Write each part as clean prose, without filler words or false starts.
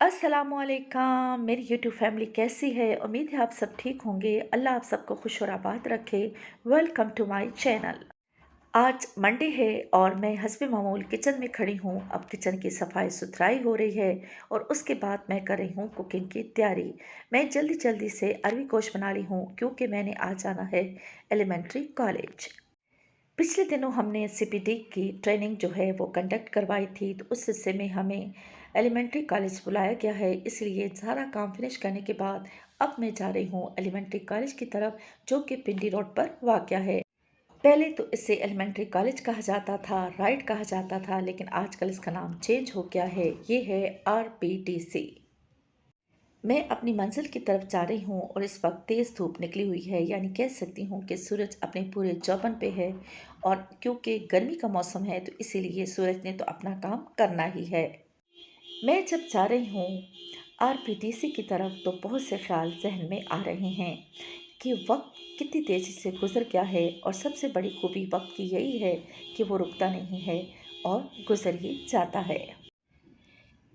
अस्सलामुअलैकुम मेरी YouTube family कैसी है। उम्मीद है आप सब ठीक होंगे। अल्लाह आप सबको खुश और आबाद रखे। Welcome to my channel. आज मंडे है और मैं हस्बे मामूल किचन में खड़ी हूँ। अब किचन की सफाई सुथराई हो रही है और उसके बाद मैं कर रही हूँ कुकिंग की तैयारी। मैं जल्दी जल्दी से अरवी गोश्त बना रही हूँ क्योंकि मैंने आज जाना है एलिमेंट्री कॉलेज। पिछले दिनों हमने सीपीडी की ट्रेनिंग जो है वो कंडक्ट करवाई थी, तो उस सिलसिले में हमें एलिमेंट्री कॉलेज बुलाया गया है। इसलिए सारा काम फिनिश करने के बाद अब मैं जा रही हूँ एलिमेंट्री कॉलेज की तरफ, जो कि पिंडी रोड पर वाक़या है। पहले तो इसे एलिमेंट्री कॉलेज कहा जाता था, राइट कहा जाता था, लेकिन आजकल इसका नाम चेंज हो गया है। ये है आरपीटीसी। मैं अपनी मंजिल की तरफ जा रही हूँ और इस वक्त तेज़ धूप निकली हुई है, यानी कह सकती हूँ कि सूरज अपने पूरे जौबन पे है। और क्योंकि गर्मी का मौसम है तो इसीलिए सूरज ने तो अपना काम करना ही है। मैं जब जा रही हूँ आरपीटीसी की तरफ तो बहुत से ख्याल जहन में आ रहे हैं कि वक्त कितनी तेज़ी से गुजर गया है, और सबसे बड़ी खूबी वक्त की यही है कि वो रुकता नहीं है और गुजर ही जाता है।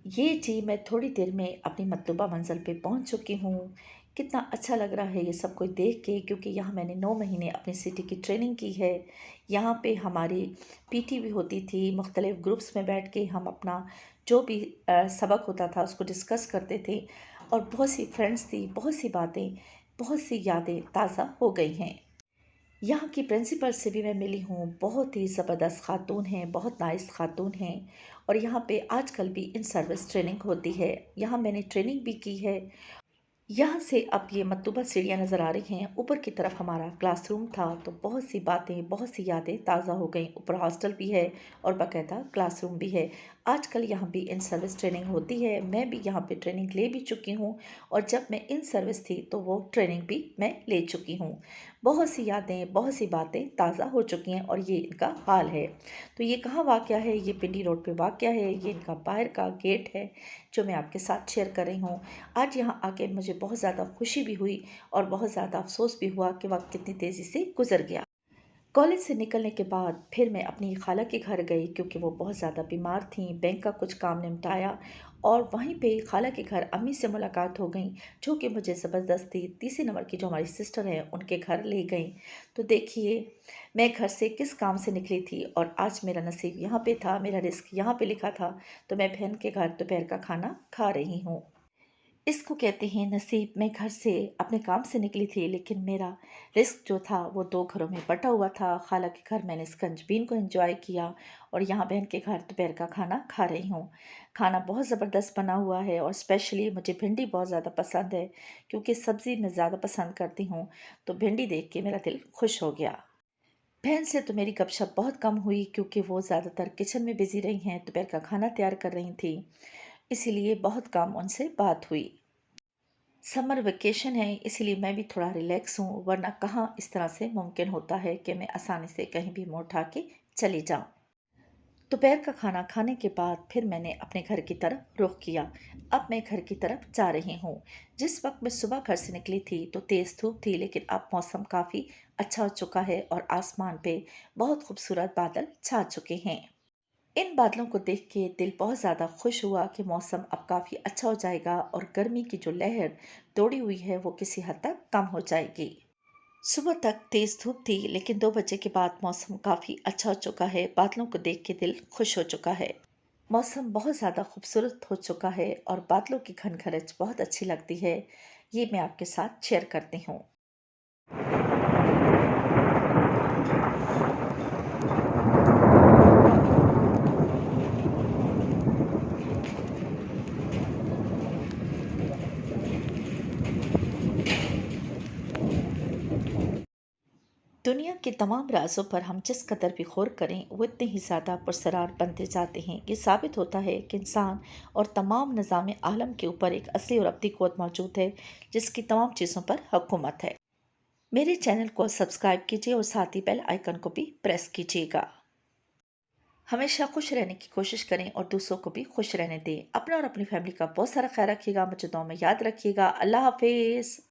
ये जी मैं थोड़ी देर में अपनी मतलूबा मंज़िल पे पहुंच चुकी हूँ। कितना अच्छा लग रहा है ये सब कुछ देख के, क्योंकि यहाँ मैंने 9 महीने अपनी सिटी की ट्रेनिंग की है। यहाँ पे हमारी पीटी भी होती थी, मुख्तलिफ ग्रुप्स में बैठ के हम अपना जो भी सबक होता था उसको डिस्कस करते थे। और बहुत सी फ्रेंड्स थी, बहुत सी बातें, बहुत सी यादें ताज़ा हो गई हैं। यहाँ की प्रिंसिपल से भी मैं मिली हूँ, बहुत ही ज़बरदस्त ख़ातून हैं, बहुत नाइस ख़ातून हैं। और यहाँ पे आजकल भी इन सर्विस ट्रेनिंग होती है। यहाँ मैंने ट्रेनिंग भी की है। यहाँ से अब ये मतलूबा सीढ़ियाँ नज़र आ रही हैं। ऊपर की तरफ हमारा क्लासरूम था, तो बहुत सी बातें, बहुत सी यादें ताज़ा हो गई। ऊपर हॉस्टल भी है और बाकायदा क्लासरूम भी है। आजकल यहाँ भी इन सर्विस ट्रेनिंग होती है। मैं भी यहाँ पे ट्रेनिंग ले भी चुकी हूँ, और जब मैं इन सर्विस थी तो वो ट्रेनिंग भी मैं ले चुकी हूँ। बहुत सी यादें, बहुत सी बातें ताज़ा हो चुकी हैं, और ये इनका हाल है। तो ये कहाँ वाक़या है? ये पिंडी रोड पे वाक़या है। ये इनका बाहर का गेट है जो मैं आपके साथ शेयर कर रही हूँ। आज यहाँ आके मुझे बहुत ज़्यादा खुशी भी हुई और बहुत ज़्यादा अफसोस भी हुआ कि वक्त कितनी तेज़ी से गुजर गया। कॉलेज से निकलने के बाद फिर मैं अपनी खाला के घर गई, क्योंकि वो बहुत ज़्यादा बीमार थीं। बैंक का कुछ काम निपटाया और वहीं पे खाला के घर अम्मी से मुलाकात हो गई, जो कि मुझे ज़बरदस्ती तीसरे नंबर की जो हमारी सिस्टर हैं उनके घर ले गई। तो देखिए, मैं घर से किस काम से निकली थी और आज मेरा नसीब यहाँ पे था, मेरा रिस्क यहाँ पे लिखा था। तो मैं बहन के घर दोपहर का खाना खा रही हूँ। इसको कहते हैं नसीब। मैं घर से अपने काम से निकली थी, लेकिन मेरा रिस्क जो था वो दो घरों में बटा हुआ था। खाला के घर मैंने स्कंजबीन को एंजॉय किया, और यहाँ बहन के घर दोपहर का खाना खा रही हूँ। खाना बहुत ज़बरदस्त बना हुआ है, और स्पेशली मुझे भिंडी बहुत ज़्यादा पसंद है, क्योंकि सब्ज़ी मैं ज़्यादा पसंद करती हूँ। तो भिंडी देख के मेरा दिल खुश हो गया। बहन से तो मेरी गपशप बहुत कम हुई, क्योंकि वो ज़्यादातर किचन में बिज़ी रही हैं, दोपहर का खाना तैयार कर रही थी। इसीलिए बहुत कम उनसे बात हुई। समर वेकेशन है, इसीलिए मैं भी थोड़ा रिलैक्स हूँ, वरना कहाँ इस तरह से मुमकिन होता है कि मैं आसानी से कहीं भी मुँह उठा के चली जाऊँ। दोपहर का खाना खाने के बाद फिर मैंने अपने घर की तरफ रुख किया। अब मैं घर की तरफ जा रही हूँ। जिस वक्त मैं सुबह घर से निकली थी तो तेज़ धूप थी, लेकिन अब मौसम काफ़ी अच्छा हो चुका है और आसमान पे बहुत खूबसूरत बादल छा चुके हैं। इन बादलों को देख के दिल बहुत ज़्यादा खुश हुआ कि मौसम अब काफ़ी अच्छा हो जाएगा, और गर्मी की जो लहर दौड़ी हुई है वो किसी हद तक कम हो जाएगी। सुबह तक तेज़ धूप थी, लेकिन 2 बजे के बाद मौसम काफ़ी अच्छा हो चुका है। बादलों को देख के दिल खुश हो चुका है। मौसम बहुत ज़्यादा खूबसूरत हो चुका है और बादलों की घनघरच बहुत अच्छी लगती है। ये मैं आपके साथ शेयर करती हूँ। दुनिया के तमाम राज़ों पर हम जिस कदर भी गौर करें, वो इतने ही ज़्यादा पुरस्रार बनते जाते हैं। ये साबित होता है कि इंसान और तमाम निज़ाम आलम के ऊपर एक असली और अब्दी क़ुव्वत मौजूद है, जिसकी तमाम चीज़ों पर हुकूमत है। मेरे चैनल को सब्सक्राइब कीजिए और साथ ही बेल आइकन को भी प्रेस कीजिएगा। हमेशा खुश रहने की कोशिश करें और दूसरों को भी खुश रहने दें। अपना और अपनी फैमिली का बहुत सारा ख्याल रखिएगा। मुझे दुआ में याद रखिएगा। अल्लाह हाफिज़।